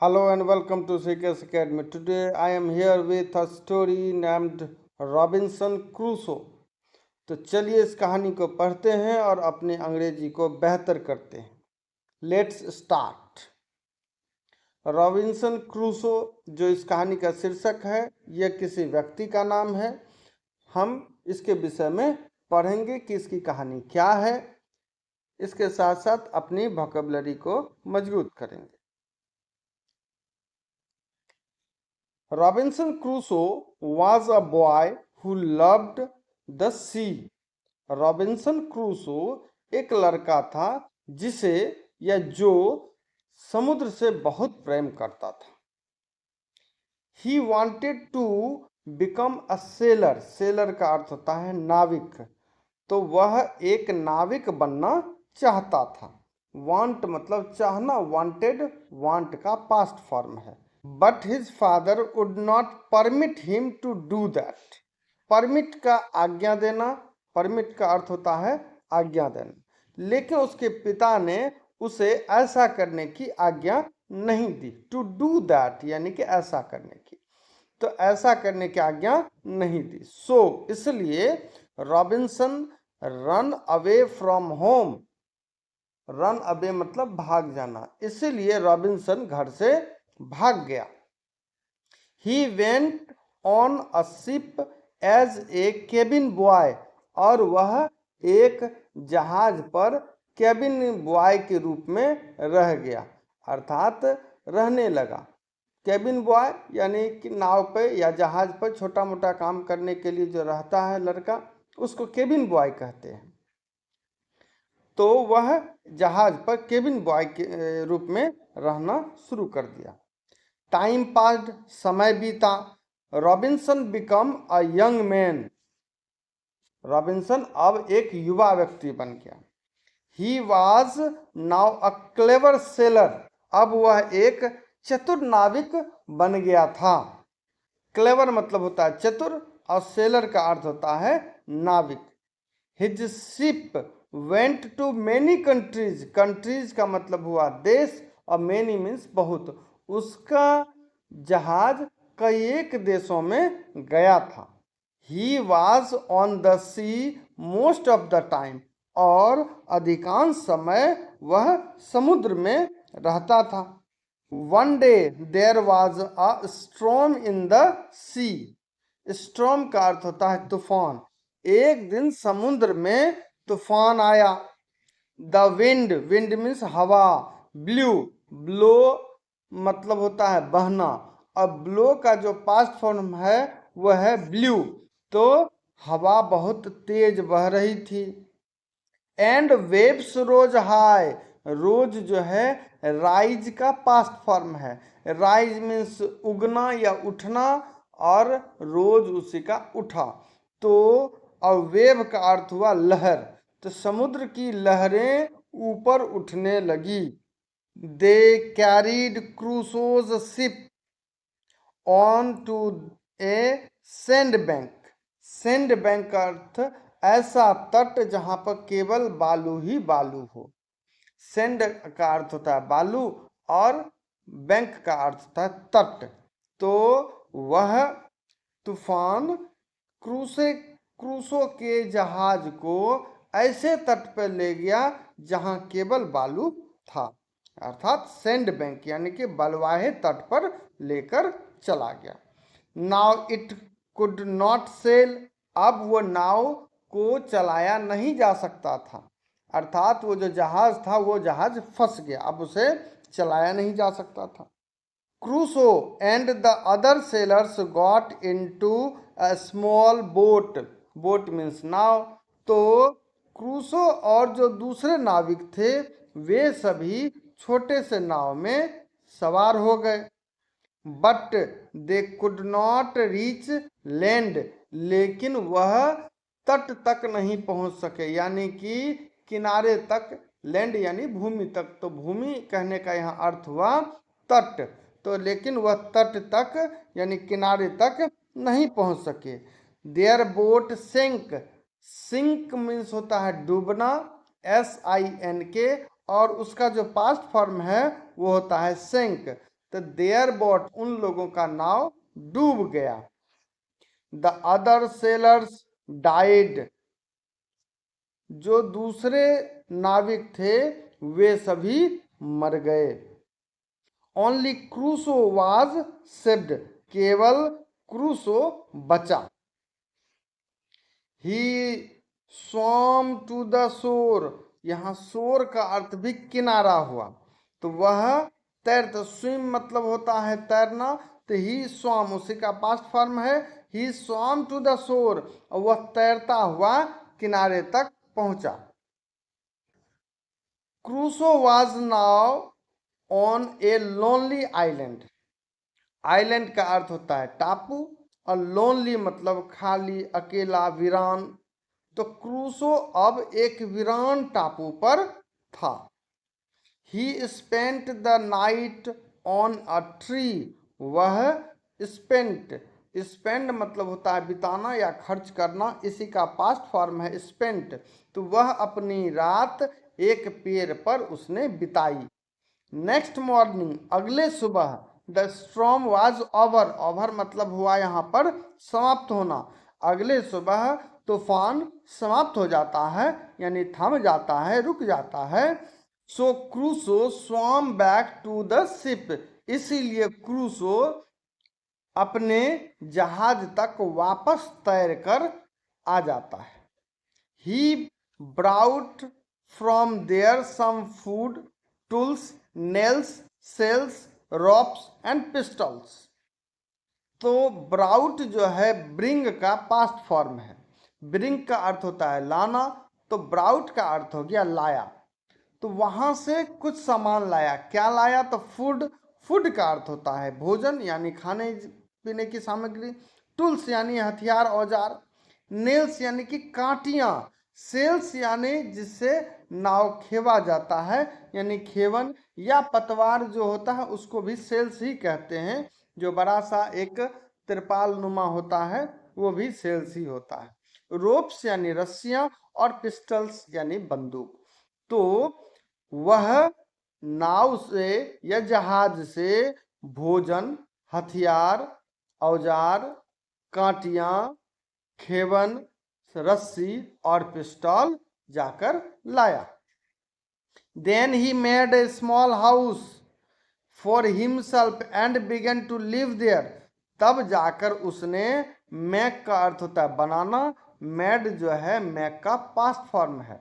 Hello and welcome to CKS Academy. Today I am here with a story named Robinson Crusoe. तो चलिए इस कहानी को पढ़ते हैं और अपनी अंग्रेजी को बेहतर करते हैं. Let's start. रॉबिन्सन क्रूसो जो इस कहानी का शीर्षक है, यह किसी व्यक्ति का नाम है. हम इसके विषय में पढ़ेंगे कि इसकी कहानी क्या है. इसके साथ साथ अपनी वोकैबुलरी को मजबूत करेंगे. Robinson Crusoe was a boy who loved the sea. Robinson Crusoe एक लड़का था जिसे या जो समुद्र से बहुत प्रेम करता था. He wanted to become a sailor. Seller का अर्थ होता है नाविक. तो वह एक नाविक बनना चाहता था. Want मतलब चाहना, wanted want का पास्ट फॉर्म है. But his father would not permit him to do that. Permit का आज्ञा देना, परमिट का अर्थ होता है आज्ञा देना. लेकिन उसके पिता ने उसे ऐसा करने की आज्ञा नहीं दी. टू डू दैट यानी कि ऐसा करने की, तो ऐसा करने की आज्ञा नहीं दी. सो इसलिए Robinson run away from home. Run away मतलब भाग जाना. इसलिए रॉबिन्सन घर से भाग गया. He went on a ship as a cabin boy. और वह एक जहाज पर केबिन बॉय के रूप में रह गया, अर्थात रहने लगा. केबिन बॉय यानी कि नाव पे या जहाज पर छोटा मोटा काम करने के लिए जो रहता है लड़का, उसको केबिन बॉय कहते हैं. तो वह जहाज पर केबिन बॉय के रूप में रहना शुरू कर दिया. टाइम पास्ड, समय बीता. Robinson become a young man. Robinson अब एक युवा व्यक्ति बन गया. He was now a clever seller. अब वह एक चतुर नाविक बन गया था. क्लेवर मतलब होता है चतुर और सेलर का अर्थ होता है नाविक. His ship went to many countries. Countries का मतलब हुआ देश और मेनी मीन्स बहुत. उसका जहाज कई एक देशों में गया था. He was on the sea most of the time. और अधिकांश समय वह समुद्र में रहता था. One day there was a storm in the sea. Storm का अर्थ होता है तूफान. एक दिन समुद्र में तूफान आया. द विंड, विंड मीन्स हवा. ब्लू, ब्लो मतलब होता है बहना, और ब्लो का जो पास्ट फॉर्म है वह है ब्लू. तो हवा बहुत तेज बह रही थी. And waves rose high. Rose जो है राइज का पास्ट फॉर्म है. राइज मीन्स उगना या उठना, और रोज उसी का उठा. तो और वेव का अर्थ हुआ लहर. तो समुद्र की लहरें ऊपर उठने लगी. They carried Crusoe's ship on to a sand bank. Sand bank का अर्थ ऐसा तट जहां पर केवल बालू ही बालू हो. सैंड का अर्थ होता है बालू और बैंक का अर्थ होता है तट. तो वह तूफान क्रूसो के जहाज को ऐसे तट पर ले गया जहां केवल बालू था, अर्थात सैंड बैंक यानी कि बलवाहे तट पर लेकर चला गया. Now it could not sail. अब वो नाव को चलाया नहीं जा सकता था, अर्थात वो जो जहाज था वो जहाज फंस गया, अब उसे चलाया नहीं जा सकता था. Crusoe and the other sailors got into a small boat. Boat means नाव. तो क्रूसो और जो दूसरे नाविक थे वे सभी छोटे से नाव में सवार हो गए. But they could not reach land. लेकिन वह तट तक नहीं पहुंच सके, यानी कि किनारे तक. लैंड यानी भूमि तक. तो भूमि कहने का यहाँ अर्थ हुआ तट. तो लेकिन वह तट तक यानी किनारे तक नहीं पहुंच सके. Their boat sink. Sink means होता है डूबना, SINK, और उसका जो पास्ट फॉर्म है वो होता है सिंक. तो देयर बोट, उन लोगों का नाव डूब गया। द अदर सेलर्स डाइड, जो दूसरे नाविक थे वे सभी मर गए। ओनली क्रूसो वाज सेव्ड, केवल क्रूसो बचा। ही स्वम टू द शोर, यहाँ शोर का अर्थ भी किनारा हुआ। तो वह तैरता, स्विम मतलब होता है तैरना, तो ही स्वम उसी का पास्ट फॉर्म है। ही स्वम टू द शोर, और वह तैरता हुआ किनारे तक पहुंचा। Crusoe was now on a lonely island. Island का अर्थ होता है टापू, और लोनली मतलब खाली, अकेला, वीरान। तो क्रूसो अब एक वीरान टापू पर था। ही spent the night on a tree, वह स्पेंट, स्पेंड मतलब होता है बिताना या खर्च करना, इसी का पास्ट फॉर्म है स्पेंट। तो वह अपनी रात एक पेड़ पर उसने बिताई। नेक्स्ट मॉर्निंग, अगले सुबह, the storm was over, over मतलब हुआ यहाँ पर समाप्त होना। अगले सुबह तूफान समाप्त हो जाता है, यानी थम जाता है, रुक जाता है। So Crusoe swam back to the ship, इसीलिए क्रूसो अपने जहाज तक वापस तैर कर आ जाता है। He brought from there some food, tools, nails, sails, ropes and pistols. तो ब्राउट जो है ब्रिंग का पास्ट फॉर्म है। ब्रिंग का अर्थ होता है लाना, तो ब्राउट का अर्थ हो गया लाया। तो वहां से कुछ सामान लाया। क्या लाया? तो फूड, फूड का अर्थ होता है भोजन यानी खाने पीने की सामग्री। टूल्स यानी हथियार औजार। नेल्स यानी कि कांटियां। सेल्स यानी जिससे नाव खेवा जाता है, यानी खेवन, या पतवार जो होता है उसको भी सेल्स ही कहते हैं। जो बड़ा सा एक त्रिपाल नुमा होता है वो भी सेल्स ही होता है। रोप्स यानी रस्सियां, और पिस्टल्स यानी बंदूक। तो वह नाव से या जहाज से भोजन, हथियार, औजार, कांटियां, खेवन, रस्सी और पिस्टल जाकर लाया। Then he made a small house for himself and began to live there, तब जाकर उसने, मेक का अर्थ होता है बनाना, मेड जो है मेक का पास्ट फॉर्म है।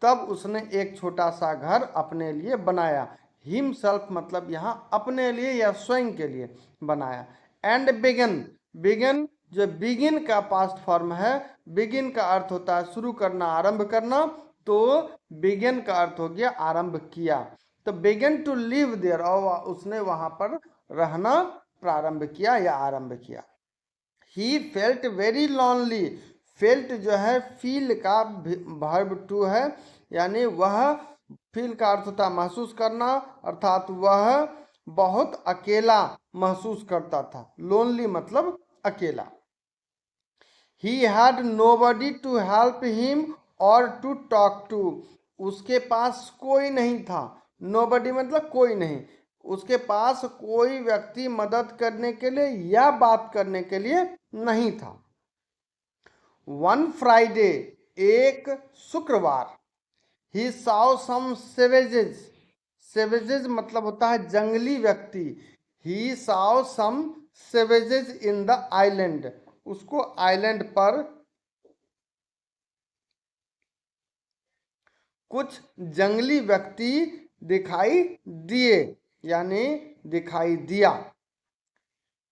तब उसने एक छोटा सा घर अपने लिए बनाया। हिमसेल्फ मतलब यहाँ अपने लिए या स्वयं के लिए बनाया। एंड बिगन, बिगन जो बिगिन का पास्ट फॉर्म है, बिगिन का अर्थ होता है शुरू करना, आरंभ करना, तो बिगिन का अर्थ हो गया आरंभ किया। तो बिगन टू लिव देयर, और उसने वहां पर रहना प्रारंभ किया या आरंभ किया। He felt very lonely, felt जो है फील का वर्ब टू है, यानी वह, फील का अर्थ होता है महसूस करना, अर्थात वह बहुत अकेला महसूस करता था। लोनली मतलब अकेला। He had nobody to help him और टू टॉक टू, उसके पास कोई नहीं था। नोबडी मतलब कोई नहीं, उसके पास कोई व्यक्ति मदद करने के लिए या बात करने के लिए नहीं था। वन फ्राइडे, एक शुक्रवार, ही saw some savages, savages मतलब होता है जंगली व्यक्ति। He saw some savages in the island, उसको आइलैंड पर कुछ जंगली व्यक्ति दिखाई दिए, यानी दिखाई दिया।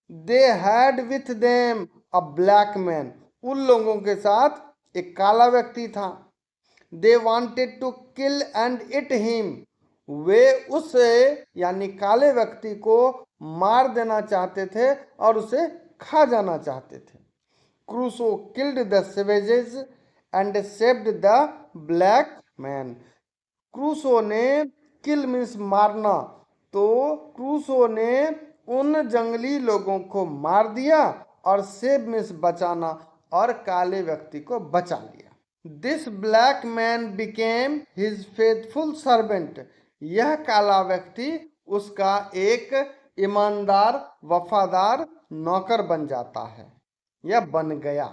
They had with them a black man, उन लोगों के साथ एक काला व्यक्ति था। They wanted to kill and eat him, वे उसे यानी काले व्यक्ति को मार देना चाहते थे और उसे खा जाना चाहते थे। Crusoe killed the savages and saved the black man, Crusoe ने, किल मीन्स मारना, तो क्रूसो ने उन जंगली लोगों को मार दिया, और सेव मीन्स बचाना, और काले व्यक्ति को बचा लिया। This black man became his faithful servant, यह काला व्यक्ति उसका एक ईमानदार वफादार नौकर बन जाता है या बन गया।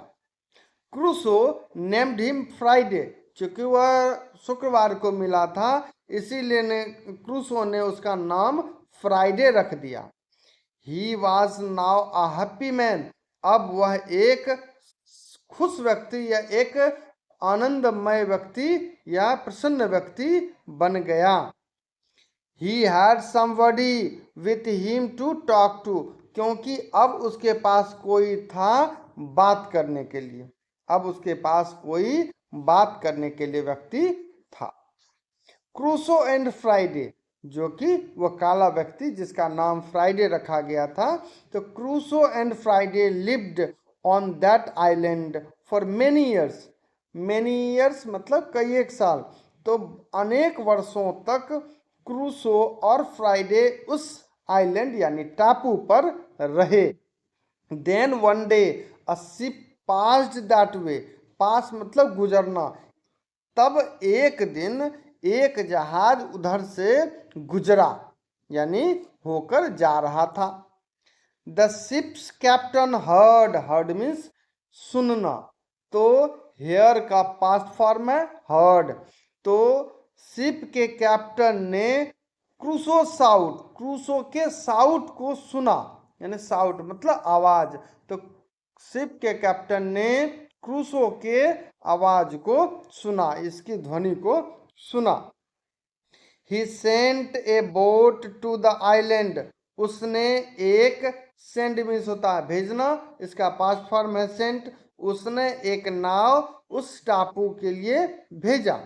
क्रूसो नेम्ड हिम फ्राइडे, चूंकि वह शुक्रवार को मिला था इसीलिए क्रूसो ने उसका नाम फ्राइडे रख दिया। He was now a happy man, अब वह एक खुश व्यक्ति या एक आनंदमय व्यक्ति या प्रसन्न व्यक्ति बन गया। He had somebody with him to talk to, क्योंकि अब उसके पास कोई था बात करने के लिए, अब उसके पास कोई बात करने के लिए व्यक्ति था। क्रूसो एंड फ्राइडे, जो कि वो काला व्यक्ति जिसका नाम फ्राइडे रखा गया था, तो Crusoe and Friday lived on that island for many years. Many years मतलब कई एक साल, तो अनेक वर्षों तक क्रूसो और फ्राइडे उस आइलैंड यानी टापू पर रहे। Then one day a ship passed that way, pass मतलब गुजरना, तब एक दिन एक जहाज उधर से गुजरा यानी होकर जा रहा था। The ships captain heard, heard means सुनना, तो हेयर का पास्ट फॉर्म है हर्ड, तो शिप के कैप्टन ने क्रूसो साउट, क्रूसो के साउट को सुना, यानी साउट मतलब आवाज, तो शिप के कैप्टन ने क्रूसो के आवाज को सुना, इसकी ध्वनि को सुना। He sent a boat to the island, उसने एक, सेंड मीन्स होता है भेजना, इसका पास्ट फॉर्म है सेंट, उसने एक नाव उस टापू के लिए भेजा।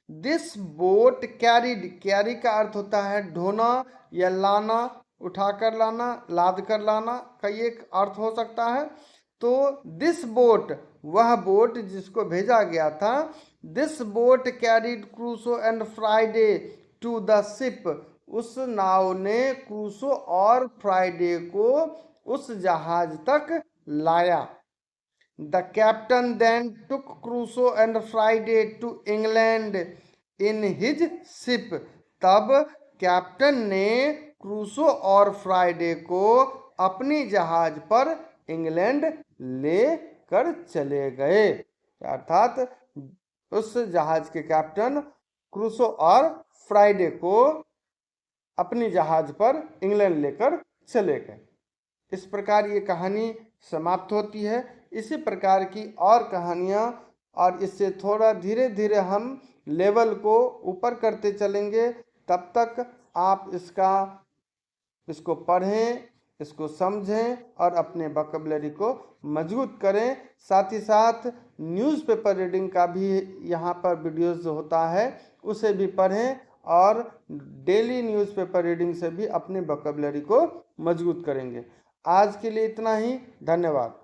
दिस बोट कैरीड, कैरी का अर्थ होता है ढोना या लाना, उठाकर लाना, लाद कर लाना, कई एक अर्थ हो सकता है। तो दिस बोट, वह बोट जिसको भेजा गया था, this boat carried Crusoe and Friday to the ship, उस नाव ने क्रूसो और फ्राइडे को उस जहाज तक लाया। The captain then took Crusoe and Friday to England in his ship, तब कैप्टन ने क्रूसो और फ्राइडे को अपनी जहाज पर इंग्लैंड ले कर चले गए, अर्थात उस जहाज के कैप्टन क्रूसो और फ्राइडे को अपनी जहाज पर इंग्लैंड लेकर चले गए। इस प्रकार ये कहानी समाप्त होती है। इसी प्रकार की और कहानियाँ, और इससे थोड़ा धीरे धीरे हम लेवल को ऊपर करते चलेंगे। तब तक आप इसको पढ़ें, इसको समझें और अपने वोकैबुलरी को मजबूत करें। साथ ही साथ न्यूज़पेपर रीडिंग का भी यहाँ पर वीडियोस होता है, उसे भी पढ़ें और डेली न्यूज़पेपर रीडिंग से भी अपने वोकैबुलरी को मजबूत करेंगे। आज के लिए इतना ही, धन्यवाद।